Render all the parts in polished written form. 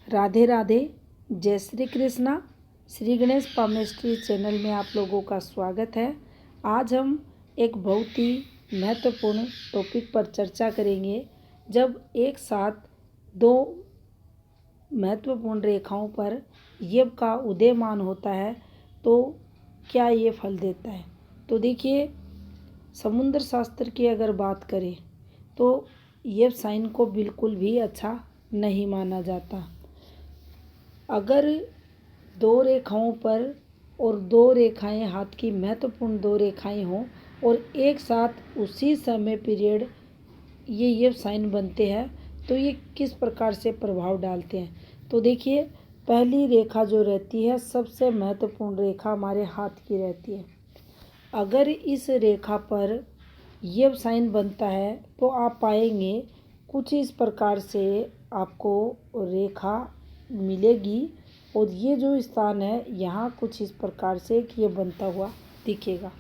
राधे राधे, जय Shri Krishna. Shri Ganesh palmistry channel में आप लोगों का स्वागत है। आज हम एक बहुत ही महत्वपूर्ण टॉपिक पर चर्चा करेंगे। जब एक साथ दो महत्वपूर्ण रेखाओं पर यव का उदयमान होता है तो क्या ये फल देता है। तो देखिए, समुद्र शास्त्र की अगर बात करें तो यव साइन को बिल्कुल भी अच्छा नहीं माना जाता। अगर दो रेखाओं पर और दो रेखाएं हाथ की महत्वपूर्ण दो रेखाएं हों और एक साथ उसी समय पीरियड ये यव साइन बनते हैं तो ये किस प्रकार से प्रभाव डालते हैं। तो देखिए, पहली रेखा जो रहती है, सबसे महत्वपूर्ण रेखा हमारे हाथ की रहती है। अगर इस रेखा पर यव साइन बनता है तो आप पाएंगे कुछ इस प्रकार से आपको रेखा मिलेगी और ये जो स्थान है यहाँ कुछ इस प्रकार से कि ये बनता हुआ दिखेगा।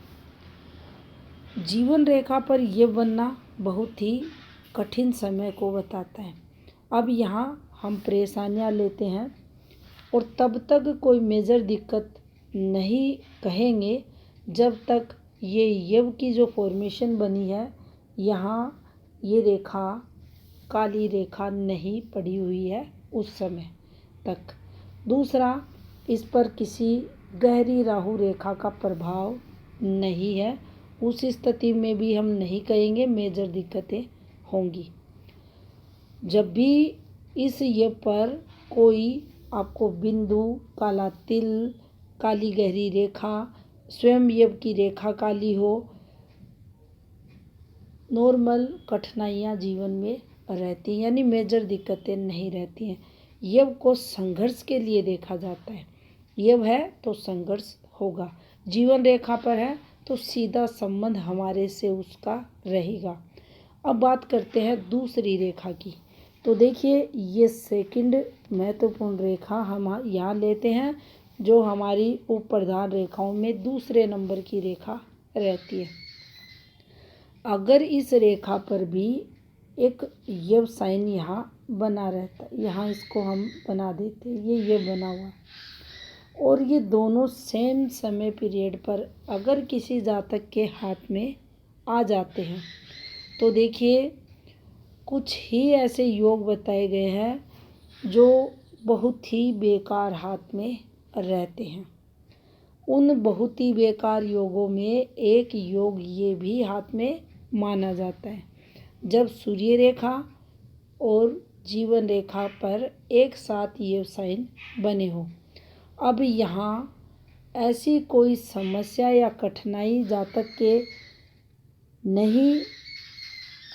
जीवन रेखा पर ये बनना बहुत ही कठिन समय को बताता है। अब यहाँ हम परेशानियाँ लेते हैं और तब तक कोई मेजर दिक्कत नहीं कहेंगे जब तक ये यव की जो फॉर्मेशन बनी है यहाँ ये रेखा काली रेखा नहीं पड़ी हुई है उस समय तक। दूसरा, इस पर किसी गहरी राहु रेखा का प्रभाव नहीं है। उस स्थिति में भी हम नहीं कहेंगे मेजर दिक्कतें होंगी। जब भी इस यव पर कोई आपको बिंदु, काला तिल, काली गहरी रेखा, स्वयं यव की रेखा काली हो, नॉर्मल कठिनाइयाँ जीवन में रहती हैं, यानी मेजर दिक्कतें नहीं रहती हैं। यव को संघर्ष के लिए देखा जाता है। यव है तो संघर्ष होगा। जीवन रेखा पर है तो सीधा संबंध हमारे से उसका रहेगा। अब बात करते हैं दूसरी रेखा की। तो देखिए, ये सेकंड महत्वपूर्ण रेखा हम यहाँ लेते हैं जो हमारी उप प्रधान रेखाओं में दूसरे नंबर की रेखा रहती है। अगर इस रेखा पर भी एक यव साइन यहाँ बना रहता है, यहाँ इसको हम बना देते हैं, ये यव बना हुआ है और ये दोनों सेम समय पीरियड पर अगर किसी जातक के हाथ में आ जाते हैं तो देखिए, कुछ ही ऐसे योग बताए गए हैं जो बहुत ही बेकार हाथ में रहते हैं। उन बहुत ही बेकार योगों में एक योग ये भी हाथ में माना जाता है जब सूर्य रेखा और जीवन रेखा पर एक साथ ये साइन बने हो। अब यहाँ ऐसी कोई समस्या या कठिनाई जातक के नहीं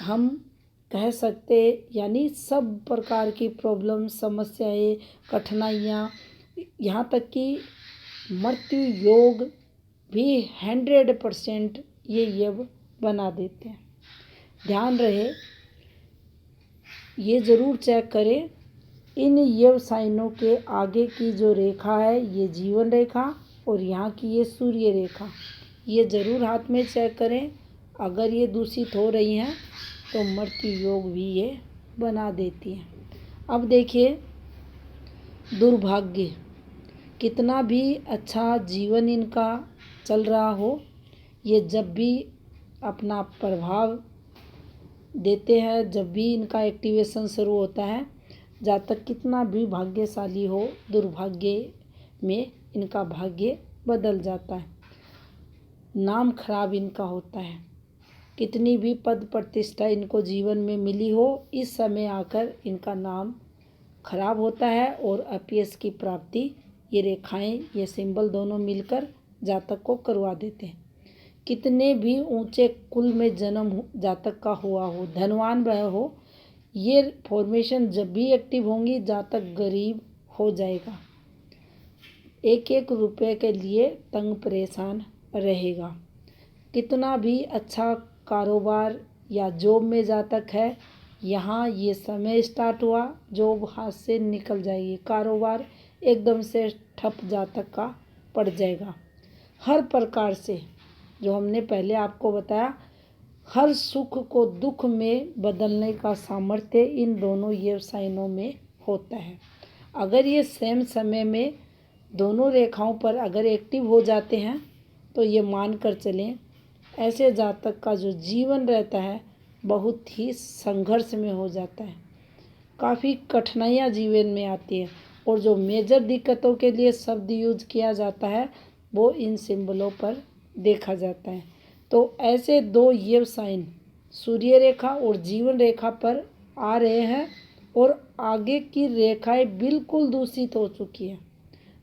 हम कह सकते, यानी सब प्रकार की प्रॉब्लम, समस्याएं, कठिनाइयाँ, यहाँ तक कि मृत्यु योग भी 100% ये यव बना देते हैं। ध्यान रहे, ये ज़रूर चेक करें इन यव साइनों के आगे की जो रेखा है ये जीवन रेखा और यहाँ की ये सूर्य रेखा, ये ज़रूर हाथ में चेक करें। अगर ये दूषित हो रही हैं तो मृत्यु योग भी ये बना देती हैं। अब देखिए, दुर्भाग्य, कितना भी अच्छा जीवन इनका चल रहा हो, ये जब भी अपना प्रभाव देते हैं, जब भी इनका एक्टिवेशन शुरू होता है, जातक कितना भी भाग्यशाली हो, दुर्भाग्य में इनका भाग्य बदल जाता है। नाम खराब इनका होता है। कितनी भी पद प्रतिष्ठा इनको जीवन में मिली हो, इस समय आकर इनका नाम खराब होता है और अपयश की प्राप्ति ये रेखाएं, ये सिंबल दोनों मिलकर जातक को करवा देते हैं। कितने भी ऊंचे कुल में जन्म जातक का हुआ हो, धनवान वह हो, ये फॉर्मेशन जब भी एक्टिव होंगी जातक गरीब हो जाएगा, एक एक रुपये के लिए तंग परेशान रहेगा। कितना भी अच्छा कारोबार या जॉब में जातक है, यहाँ ये समय स्टार्ट हुआ, जॉब हाथ से निकल जाएगी, कारोबार एकदम से ठप जातक का पड़ जाएगा। हर प्रकार से जो हमने पहले आपको बताया, हर सुख को दुख में बदलने का सामर्थ्य इन दोनों यव साइनों में होता है। अगर ये सेम समय में दोनों रेखाओं पर अगर एक्टिव हो जाते हैं तो ये मान कर चलें ऐसे जातक का जो जीवन रहता है बहुत ही संघर्ष में हो जाता है, काफ़ी कठिनाइयाँ जीवन में आती है। और जो मेजर दिक्कतों के लिए शब्द यूज किया जाता है वो इन सिंबलों पर देखा जाता है। तो ऐसे दो ये साइन सूर्य रेखा और जीवन रेखा पर आ रहे हैं और आगे की रेखाएं बिल्कुल दूषित हो चुकी हैं,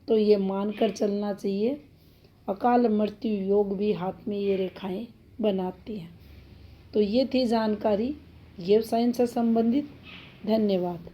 तो ये मान कर चलना चाहिए अकाल मृत्यु योग भी हाथ में ये रेखाएं बनाती हैं। तो ये थी जानकारी ये साइन से संबंधित। धन्यवाद।